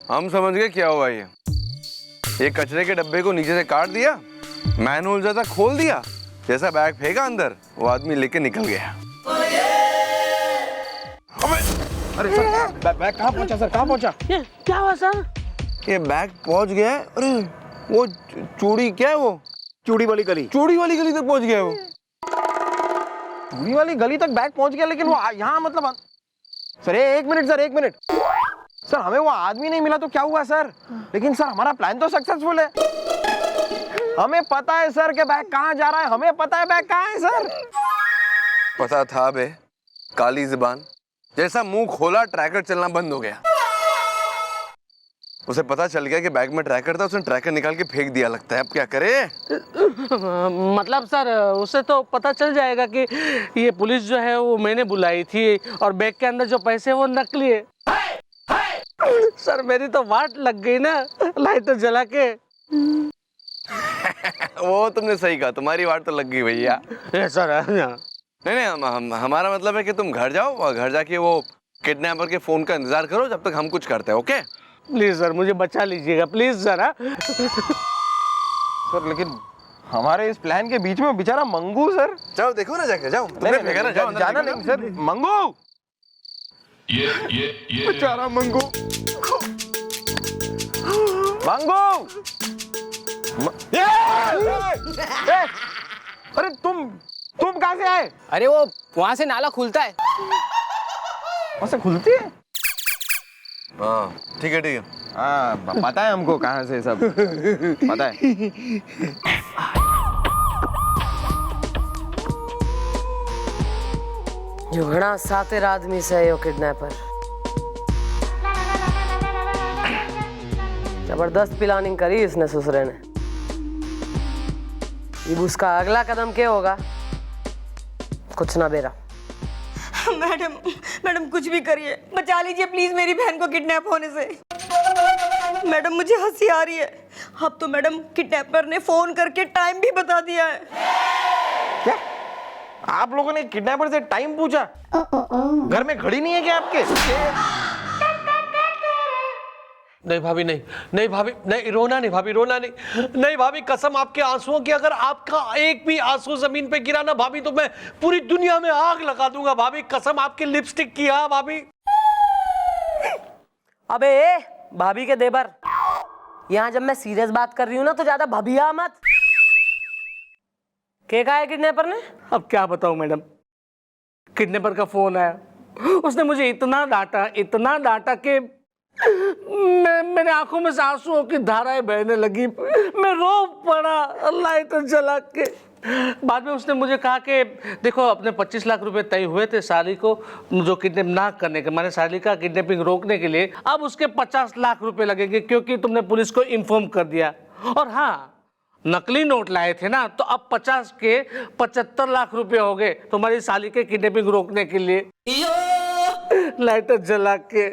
हम समझ गए क्या हुआ ये कचरे के डब्बे को नीचे से काट दिया, मैनहोल जैसा खोल दिया, जैसा बैग फेंका अंदर, वो आदमी लेके निकल गया। अरे सर, बैग कहाँ पहुंचा सर? कहाँ पहुंचा? ये क्या हुआ सर? ये बैग पहुंच गया है। अरे वो चूड़ी, क्या है वो? चूड़ी वाली गली। चूड़ी वाली गली तक पहुंच गया है वो। चूड़ी वाली गली तक बैग पहुंच गया, लेकिन वो यहाँ मतलब सर एक मिनट सर, एक मिनट सर, हमें वो आदमी नहीं मिला तो क्या हुआ सर? लेकिन सर हमारा प्लान तो सक्सेसफुल है। हमें पता है सर कि बैग कहाँ जा रहा है, हमें पता है बैग कहाँ है सर। पता था बे, काली जुबान, जैसा मुंह खोला ट्रैकर चलना बंद हो गया। उसे पता चल गया कि बैग में ट्रैकर था, उसने ट्रैकर निकाल के फेंक दिया लगता है। अब क्या करे? मतलब सर उसे तो पता चल जाएगा कि ये पुलिस जो है वो मैंने बुलाई थी और बैग के अंदर जो पैसे वो नकली है। सर मेरी तो वाट लग गई ना लाइटर जला के। वो तुमने सही कहा, तुम्हारी वाट तो लग गई भैया। सर नहीं, हमारा मतलब है कि तुम घर जाओ और घर जाके वो किडनैपर के फोन का इंतजार करो जब तक हम कुछ करते हैं। ओके प्लीज सर, मुझे बचा लीजिएगा प्लीज सर। सर लेकिन हमारे इस प्लान के बीच में बेचारा मंगू सर। जाओ देखो ना, जाके जाओ, तुमने फेंका ना, जाओ जाना नहीं सर। मंगू, बेचारा मंगू, मंगू। अरे तुम कहाँ से आए? अरे वो वहां से नाला खुलता है। वहाँ से खुलती है? हाँ ठीक है, ठीक है। हाँ पता है हमको कहाँ से सब पता है। जो घना सातिर आदमी से है यो किडनैपर। जबरदस्त प्लानिंग करी इसने ससुरे ने। अब उसका अगला कदम क्या होगा कुछ ना बेरा। मैडम कुछ भी करिए, बचा लीजिए प्लीज मेरी बहन को किडनैप होने से। मैडम मुझे हंसी आ रही है। अब तो मैडम किडनैपर ने फोन करके टाइम भी बता दिया है। क्या आप लोगों ने किडनैपर से टाइम पूछा? घर में घड़ी नहीं है क्या आपके? नहीं भाभी, नहीं भाभी, नहीं रोना नहीं भाभी, रोना नहीं भाभी, कसम आपके आंसुओं की, अगर आपका एक भी आंसू जमीन पे गिरा ना भाभी तो मैं पूरी दुनिया में आग लगा दूंगा भाभी, कसम आपकी लिपस्टिक की। हाँ भाभी। अबे भाभी के देवर, यहाँ जब मैं सीरियस बात कर रही हूँ ना तो ज्यादा भभिया मत। क्या कहा है किडनैपर ने? अब क्या बताऊं मैडम, किडनैपर का फोन आया, उसने मुझे इतना डांटा कि मेरे आंखों में से आंसुओं की धाराएं बहने लगी। मैं रो पड़ा लाइटर जला के। बाद में उसने मुझे कहा कि देखो अपने 25 लाख रुपए तय हुए थे साली को जो किडनैप ना करने के, माने साली का किडनैपिंग रोकने के लिए, अब उसके 50 लाख रुपए लगेंगे क्योंकि तुमने पुलिस को इन्फॉर्म कर दिया। और हाँ, नकली नोट लाए थे ना, तो अब 50 के 75 लाख रुपए हो गए तुम्हारी साली के किडनैपिंग रोकने के लिए। लाइटर जला के।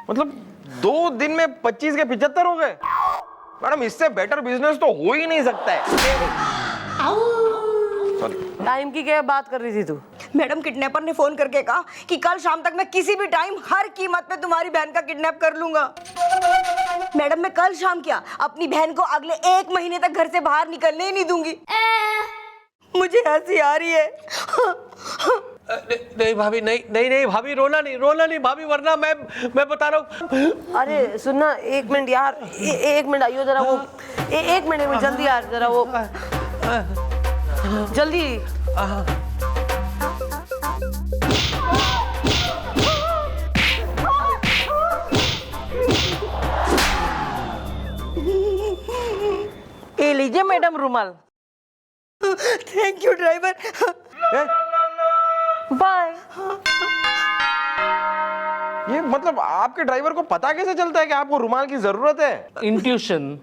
मतलब 2 दिन में 25 के 75 हो गए? मैडम इससे बेटर बिजनेस तो हो ही नहीं सकता है। टाइम की क्या बात कर रही थी तू? मैडम किडनैपर ने फोन करके कहा कि कल शाम तक मैं किसी भी टाइम हर कीमत पे तुम्हारी बहन का किडनैप कर लूंगा। मैडम मैं कल शाम क्या, अपनी बहन को अगले 1 महीने तक घर से बाहर निकलने ही नहीं दूंगी। मुझे हंसी आ रही है। नहीं भाभी, नहीं भाभी, रोना नहीं भाभी, वरना मैं बता रहा हूँ। अरे सुनना, 1 मिनट यार, 1 मिनट आइयो जरा, वो 1 मिनट जल्दी यार, जरा वो जल्दी। ये लीजिए मैडम रुमाल। Thank you driver. बाय। ये मतलब आपके ड्राइवर को पता कैसे चलता है कि आपको रुमाल की जरूरत है? इंट्यूशन।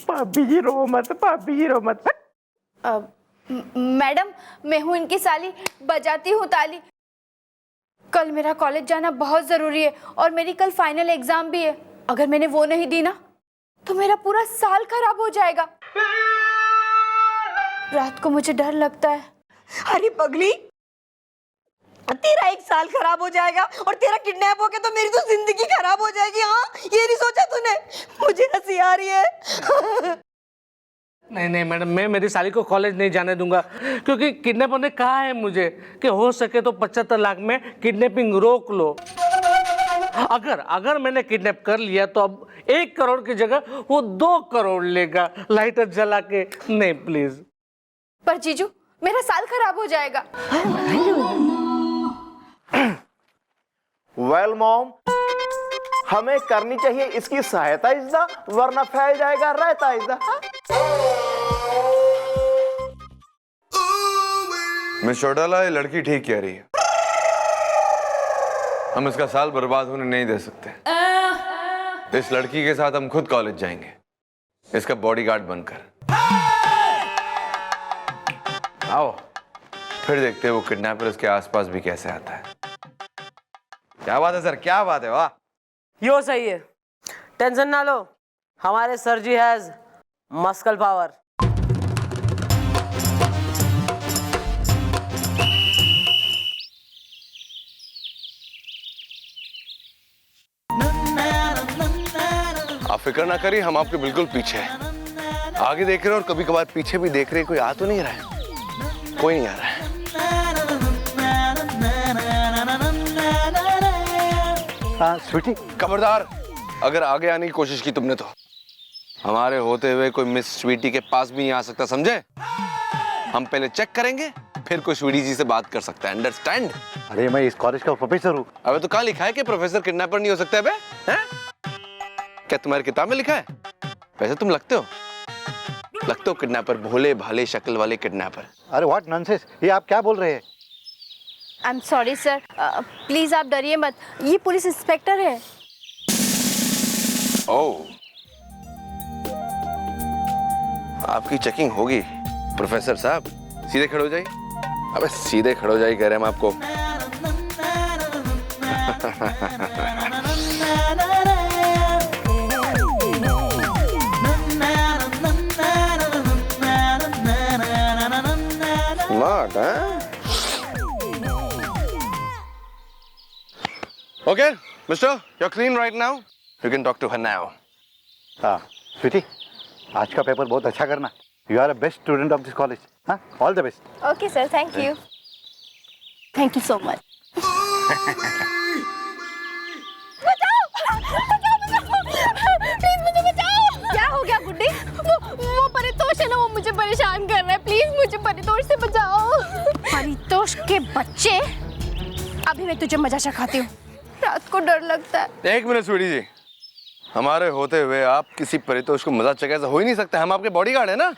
भाभी जी रो मत। मैडम मैं हूँ इनकी साली, बजाती हूँ ताली। कल मेरा कॉलेज जाना बहुत ज़रूरी है और मेरी कल फाइनल एग्ज़ाम भी है। अगर मैंने वो नहीं दी ना तो मेरा पूरा साल खराब हो जाएगा। रात को मुझे डर लगता है। अरे पगली, तेरा एक साल खराब हो जाएगा और तेरा किडनैप हो गया तो मेरी तो जिंदगी खराब हो जाएगी। हाँ, ये नहीं सोचा तूने? मुझे हंसी आ रही है। नहीं नहीं मैडम, मैं मेरी साली को कॉलेज नहीं जाने दूंगा, क्योंकि किडनैपर ने कहा है मुझे कि हो सके तो 75 लाख में किडनैपिंग रोक लो। अगर मैंने किडनैप कर लिया तो अब 1 करोड़ की जगह वो 2 करोड़ लेगा लाइटर जला के। नहीं प्लीज। पर जीजू, मेरा साल खराब हो जाएगा। वेल मॉम, हमें करनी चाहिए इसकी सहायता इज्जा, वरना फैल जाएगा रहता इज्जा। मिस चौटाला, ये लड़की ठीक कह रही है। हम इसका साल बर्बाद होने नहीं दे सकते। इस लड़की के साथ हम खुद कॉलेज जाएंगे, इसका बॉडीगार्ड बनकर। आओ, फिर देखते हैं वो किडनैपर इसके आसपास भी कैसे आता है। क्या बात है सर, क्या बात है, वाह। यो सही है, टेंशन ना लो, हमारे sir ji has muscle power. आप फिक्र ना करिए, हम आपके बिल्कुल पीछे हैं। आगे देख रहे हैं और कभी कभार पीछे भी देख रहे हैं। कोई आ तो नहीं रहा है? कोई नहीं आ रहा है। हाँ स्वीटी, खबरदार, अगर आगे आने की कोशिश की तुमने तो हमारे होते हुए कोई मिस स्वीटी के पास भी नहीं आ सकता, समझे? हम पहले चेक करेंगे, फिर कोई स्वीटी जी से बात कर सकता है, अंडरस्टैंड? अरे मैं इस कॉलेज का प्रोफेसर हूँ। अबे तो कहाँ लिखा है कि प्रोफेसर किडनैपर नहीं हो सकता है बे? हैं? क्या तुम्हारी किताब में लिखा है? वैसे तुम लगते हो किडनैपर, भोले भाले शक्ल वाले किडनैपर। अरे व्हाट नॉनसेंस, ये आप क्या बोल रहे हैं? I am sorry sir, please आप डरिए मत, ये पुलिस इंस्पेक्टर है। ओह, आपकी चेकिंग होगी प्रोफेसर साहब। सीधे खड़े हो जाइए। अबे सीधे खड़े हो जाइए, कह रहे हैं हम आपको। Smart, huh? Okay, mister, you're clean right now. You can talk to her now. हाँ स्वीटी, आज का पेपर बहुत अच्छा करना। You are the best student of this college. हाँ, all the best. Okay sir, thank you. Thank you so much. Please मुझे बचाओ। क्या हो गया गुड्डी? वो परितोष है ना, वो मुझे परेशान कर रहा है। प्लीज मुझे परितोष से बचाओ। परितोष के बच्चे, अभी मैं तुझे मजा चखाती हूँ। रात को डर लगता है। एक मिनट स्वीटी जी, हमारे होते हुए आप किसी परितोष को मजाक चका, ऐसा हो ही नहीं सकता। हम आपके बॉडीगार्ड है ना।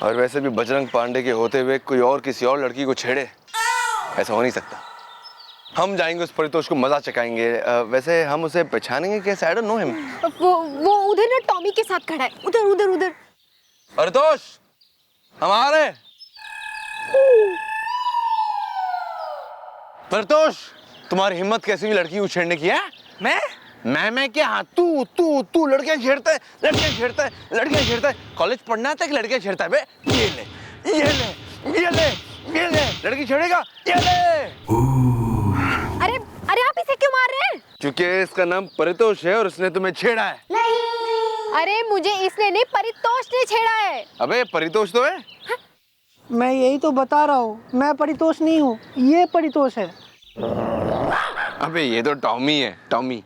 और वैसे भी बजरंग पांडे के होते हुए कोई और किसी और लड़की को छेड़े, ऐसा हो नहीं सकता। हम जाएंगे उस परितोष को मजा चकाएंगे। वैसे हम उसे पहचानेंगे कैसे? I don't know him. वो उधर ना टॉमी के साथ खड़ा है, उधर उधर उधर। परितोष, हम आ रहे हैं। परितोष, तुम्हारी हिम्मत कैसी हुई लड़की को छेड़ने की है? मैं क्या? हाँ, तू लड़कियां छेड़ता है। कॉलेज पढ़ना है कि लड़कियां छेड़ता है बे? ये ले लड़की छेड़ेगा, ये ले। अरे आप इसे क्यों मार रहे हैं? क्योंकि इसका नाम परितोष है और उसने तुम्हें छेड़ा है। अरे मुझे इसने नहीं, परितोष ने छेड़ा है। अबे परितोष तो है। मैं यही तो बता रहा हूँ, मैं परितोष नहीं हूँ, ये परितोष है। अबे ये तो टॉमी है, टॉमी।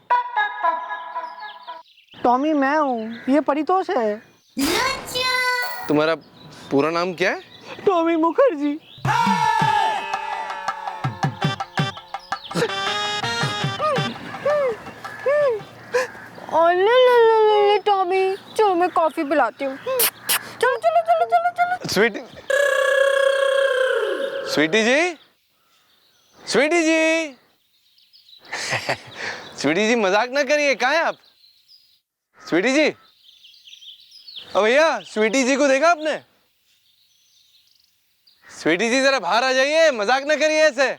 टॉमी मैं हूँ, ये परितोष है। तुम्हारा पूरा नाम क्या है? टॉमी मुखर्जी। ले टॉमी, चलो मैं कॉफी पिलाती हूँ। चलो। स्वीटी जी स्वीटी जी मजाक ना करिए। कहाँ हैं आप? स्वीटी जी, ओ भैया, स्वीटी जी को देखा आपने? स्वीटी जी जरा बाहर आ जाइए, मजाक ना करिए ऐसे।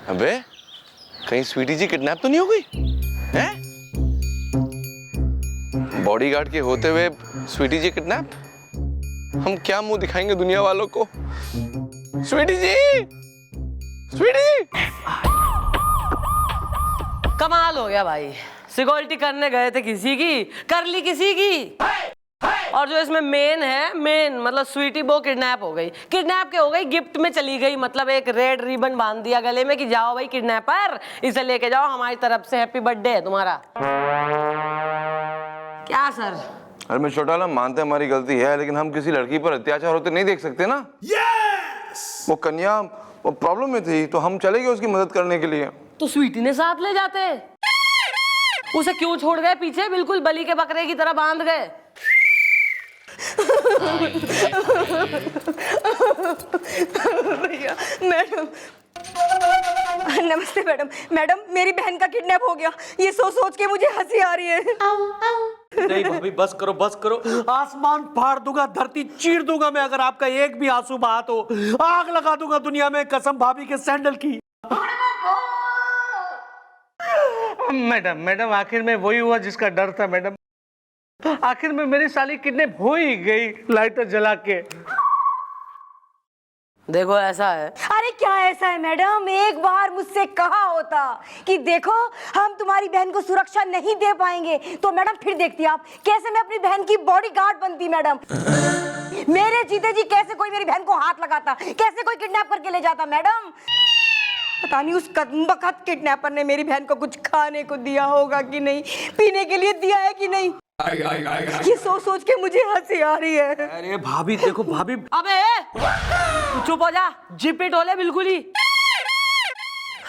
अबे कहीं स्वीटी जी किडनैप तो नहीं हो गई? हैं? बॉडीगार्ड के होते हुए स्वीटी जी किडनैप? हम क्या मुंह दिखाएंगे दुनिया वालों को? स्वीटी जी, स्वीटी! कमाल हो गया भाई, सिक्योरिटी करने गए थे किसी की, कर ली किसी की। और जो इसमें मेन है, मेन मतलब स्वीटी वो किडनैप हो गई। किडनैप के हो गई, गिफ्ट में चली गई, मतलब एक रेड रिबन बांध दिया गले में कि जाओ भाई किडनैपर, इसे लेके जाओ, हमारी तरफ से हैप्पी बर्थडे है तुम्हारा। क्या सर? अरे मैं छोटा वाला मानते हैं हमारी गलती है, लेकिन हम किसी लड़की पर अत्याचार होते नहीं देख सकते ना। वो कन्या वो प्रॉब्लम में थी तो हम चले गए उसकी मदद करने के लिए। तो स्वीटी ने साथ ले जाते, उसे क्यों छोड़ गए पीछे, बिल्कुल बलि के बकरे की तरह बांध गए। भैया, मैडम, नमस्ते मैडम। मैडम, मेरी बहन का किडनैप हो गया, ये सोच सोच के मुझे हंसी आ रही है। नहीं भाभी, बस करो बस करो, आसमान फाड़ दूंगा, धरती चीर दूंगा मैं अगर आपका एक भी आंसू बहा तो। आग लगा दूंगा दुनिया में, कसम भाभी के सैंडल की। मैडम मैडम, आखिर में वही हुआ जिसका डर था मैडम। आखिर में मेरी साली किडनैप हो ही गई लाइटर जला के। देखो ऐसा है। अरे क्या ऐसा है मैडम, एक बार मुझसे कहा होता कि देखो हम तुम्हारी बहन को सुरक्षा नहीं दे पाएंगे, तो मैडम फिर देखती आप कैसे मैं अपनी बहन की बॉडीगार्ड बनती। मैडम, मेरे जीते जी कैसे कोई मेरी बहन को हाथ लगाता, कैसे कोई किडनैप करके ले जाता। मैडम, पता नहीं उस कदमबख्त किडनैपर ने मेरी बहन को कुछ खाने को दिया होगा कि नहीं, पीने के लिए दिया है कि नहीं। ये सोच सोच के मुझे हंसी आ रही है। अरे भाभी देखो भाभी। अबे तू चुप हो जा, जिपी टोले बिल्कुल ही।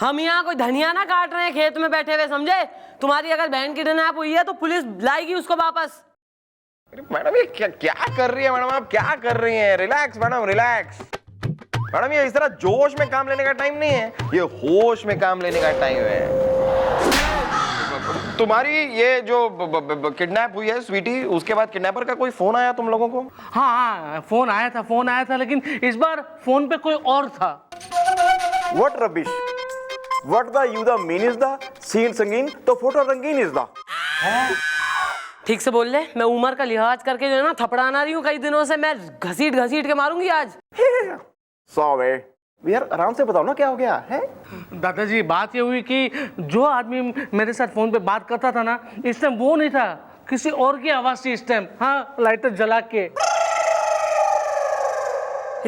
हम यहाँ कोई धनिया ना काट रहे हैं खेत में बैठे हुए, समझे। तुम्हारी अगर बहन की किडनैप हुई है तो पुलिस लाएगी उसको वापस। मैडम, ये क्या कर रही है मैडम, आप क्या कर रही हैं? Relax madam, relax madam. ये इस तरह जोश में काम लेने का टाइम नहीं है, ये होश में काम लेने का टाइम है। तुम्हारी ये जो किडनैप हुई है स्वीटी, उसके बाद किडनैपर का कोई फोन आया तुम लोगों को? हाँ, फोन आया था, लेकिन इस बार फोन पे कोई और था। What rubbish? What the you the mean is the scene संगीन तो फोटो रंगीन is the। ठीक से बोल ले, मैं उम्र का लिहाज करके जो है ना थपड़ाना रही हूँ कई दिनों से, मैं घसीट घसीट के मारूंगी आज। Sorry। यार आराम से बताओ ना क्या हो गया है। दादाजी, बात ये हुई कि जो आदमी मेरे साथ फोन पे बात करता था ना, इस टाइम वो नहीं था, किसी और की आवाज थी इस टाइम। हाँ, लाइटर जला के।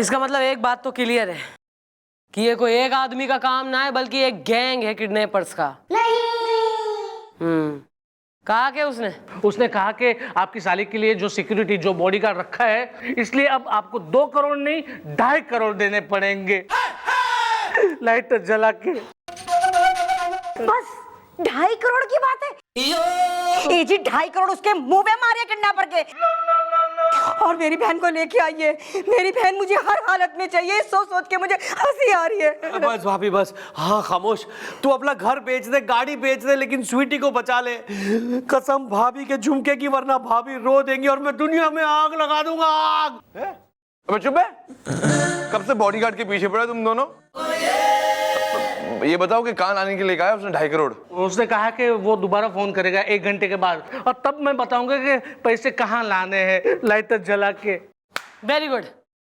इसका मतलब एक बात तो क्लियर है कि ये कोई एक आदमी का काम ना है, बल्कि एक गैंग है किडनैपर्स का। कहा कि उसने कहा कि आपकी साली के लिए जो सिक्योरिटी, जो बॉडीगार्ड रखा है, इसलिए अब आपको 2 करोड़ नहीं 2.5 करोड़ देने पड़ेंगे लाइटर जला के। बस 2.5 करोड़ की बात है। ए जी, 2.5 करोड़ उसके मुंह में मारिए किडनैपर के, और मेरी बहन को लेके आइए। मेरी बहन मुझे हर हालत में चाहिए, सोच सोच के मुझे हंसी आ रही है। बस भाभी बस, हाँ खामोश। तू अपना घर बेच दे, गाड़ी बेच दे, लेकिन स्वीटी को बचा ले। कसम भाभी के झुमके की, वरना भाभी रो देंगी और मैं दुनिया में आग लगा दूंगा, आग। अब चुप है, कब से बॉडीगार्ड के पीछे पड़े तुम दोनों? ये बताओ कि कहाँ लाने के लिए कहा है उसने 2.5 करोड़? उसने कहा कि वो दोबारा फोन करेगा 1 घंटे के बाद, और तब मैं बताऊंगा कि पैसे कहाँ लाने हैं लाइटर जला के। वेरी गुड,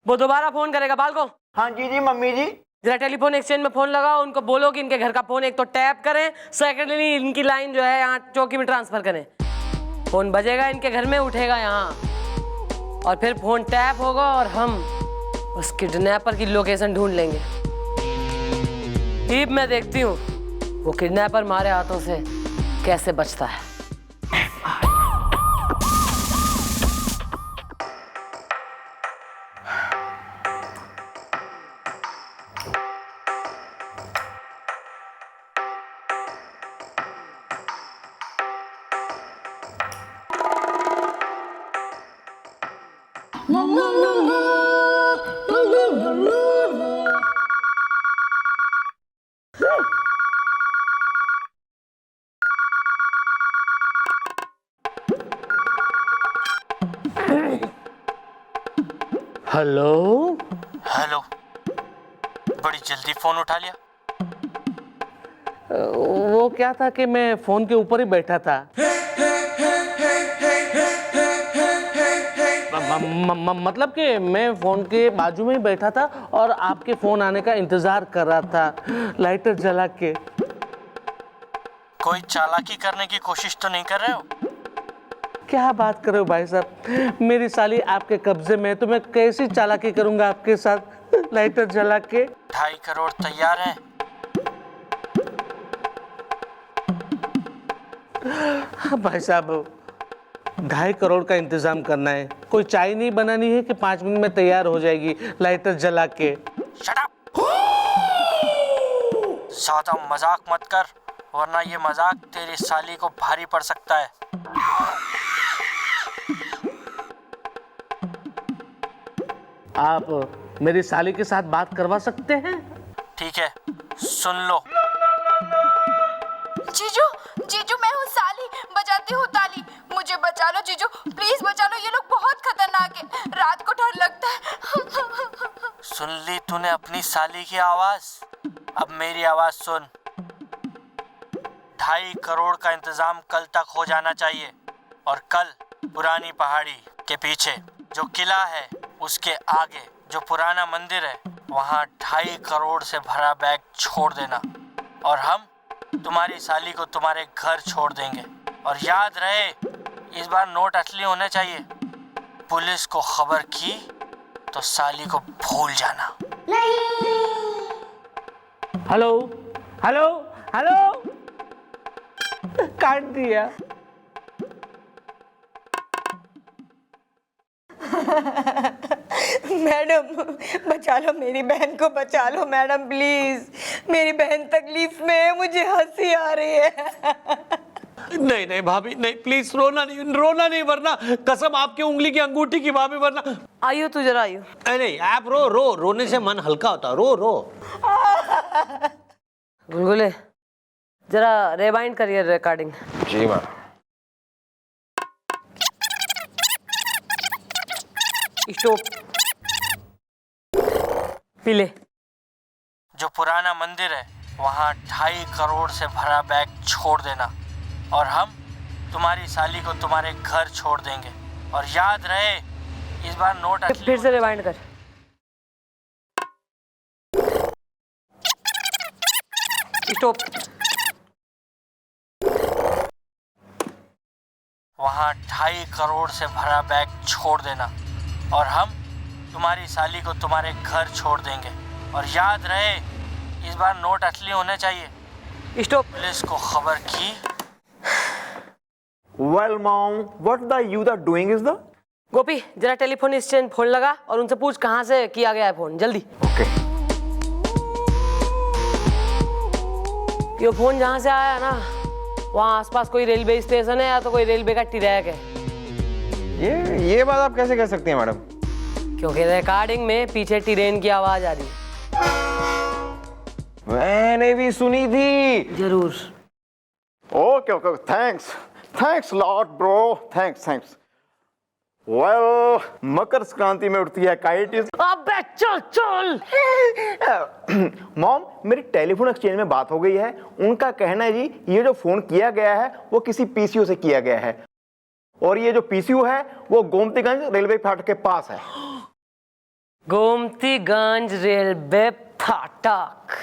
वो दोबारा फोन करेगा। बालको। हाँ जी जी मम्मी जी। जरा टेलीफोन एक्सचेंज में फोन लगाओ, उनको बोलो कि इनके घर का फोन एक तो टैप करें, सेकेंडली इनकी लाइन जो है यहाँ चौकी में ट्रांसफर करें। फोन बजेगा इनके घर में, उठेगा यहाँ, और फिर फोन टैप होगा और हम उस किडनैपर की लोकेशन ढूंढ लेंगे। मैं देखती हूँ वो किडनैपर हमारे हाथों से कैसे बचता है। हेलो हेलो, बड़ी जल्दी फोन उठा लिया। वो क्या था कि मैं फोन के ऊपर ही बैठा था। मतलब कि मैं फोन के बाजू में ही बैठा था और आपके फोन आने का इंतजार कर रहा था लाइटर जला के। कोई चालाकी करने की कोशिश तो नहीं कर रहे हो? क्या बात कर रहे हो भाई साहब, मेरी साली आपके कब्जे में है तो मैं कैसी चालाकी करूंगा आपके साथ लाइटर जला के। 2.5 करोड़ तैयार है? हाँ भाई साहब, 2.5 करोड़ का इंतजाम करना है। कोई चाय नहीं बनानी है कि 5 मिनट में तैयार हो जाएगी लाइटर जला के। Shut up! ज्यादा मजाक मत कर, वरना ये मजाक तेरी साली को भारी पड़ सकता है। आप मेरी साली के साथ बात करवा सकते हैं? ठीक है, सुन लो। जीजू, जीजू मैं हूँ साली, बजाती हूँ ताली, मुझे बचा लो जीजू, प्लीज बचा लो, ये लोग बहुत खतरनाक है, रात को डर लगता है। सुन ली तूने अपनी साली की आवाज? अब मेरी आवाज सुन। 2.5 करोड़ का इंतजाम कल तक हो जाना चाहिए, और कल पुरानी पहाड़ी के पीछे जो किला है उसके आगे जो पुराना मंदिर है वहाँ 2.5 करोड़ से भरा बैग छोड़ देना, और हम तुम्हारी साली को तुम्हारे घर छोड़ देंगे। और याद रहे, इस बार नोट असली होने चाहिए। पुलिस को खबर की तो साली को भूल जाना। हेलो हेलो हेलो, काट दिया। मैडम बचा लो, मेरी बहन को बचा लो मैडम प्लीज, मेरी बहन तकलीफ में है, मुझे हंसी आ रही है। नहीं नहीं भाभी नहीं, प्लीज रोना नहीं, वरना कसम आपकी उंगली की अंगूठी की भाभी, वरना। आइयो तू जरा आइयो। नहीं आप रोने से मन हल्का होता, रो। गुलगुले जरा रिवाइंड करिए रिकॉर्डिंग। जी मैम। स्टॉप। पीले। जो पुराना मंदिर है वहाँ 2.5 करोड़ से भरा बैग छोड़ देना, और हम तुम्हारी साली को तुम्हारे घर छोड़ देंगे। और याद रहे, इस बार नोट असली। फिर से रिवाइंड कर। स्टॉप। वहाँ 2.5 करोड़ से भरा बैग छोड़ देना, और हम तुम्हारी साली को तुम्हारे घर छोड़ देंगे। और याद रहे, इस बार नोट असली होने चाहिए। स्टॉप। पुलिस को खबर की। Well, mom, what the you are doing is the? गोपी जरा टेलीफोन स्टैंड फोन लगा और उनसे पूछ कहाँ से किया गया है फोन, जल्दी। Okay. ये फोन जहाँ से आया है ना, वहाँ आसपास कोई रेलवे स्टेशन है या तो कोई रेलवे का ट्रैक है। ये बात आप कैसे कह सकती हैं मैडम? क्योंकि रिकॉर्डिंग में पीछे ट्रेन की आवाज आ रही है। मैंने भी सुनी थी। जरूर। Okay, thanks lot bro, thanks. Well, Makar Sankranti में उड़ती है काइट इज। अबे चल। मॉम, मेरी टेलीफोन एक्सचेंज में बात हो गई है, उनका कहना है जी ये जो फोन किया गया है वो किसी पीसीओ से किया गया है, और ये जो पीसीओ है वो गोमतीगंज रेलवे फाटक के पास है। गोमतीगंज रेलवे फाटक।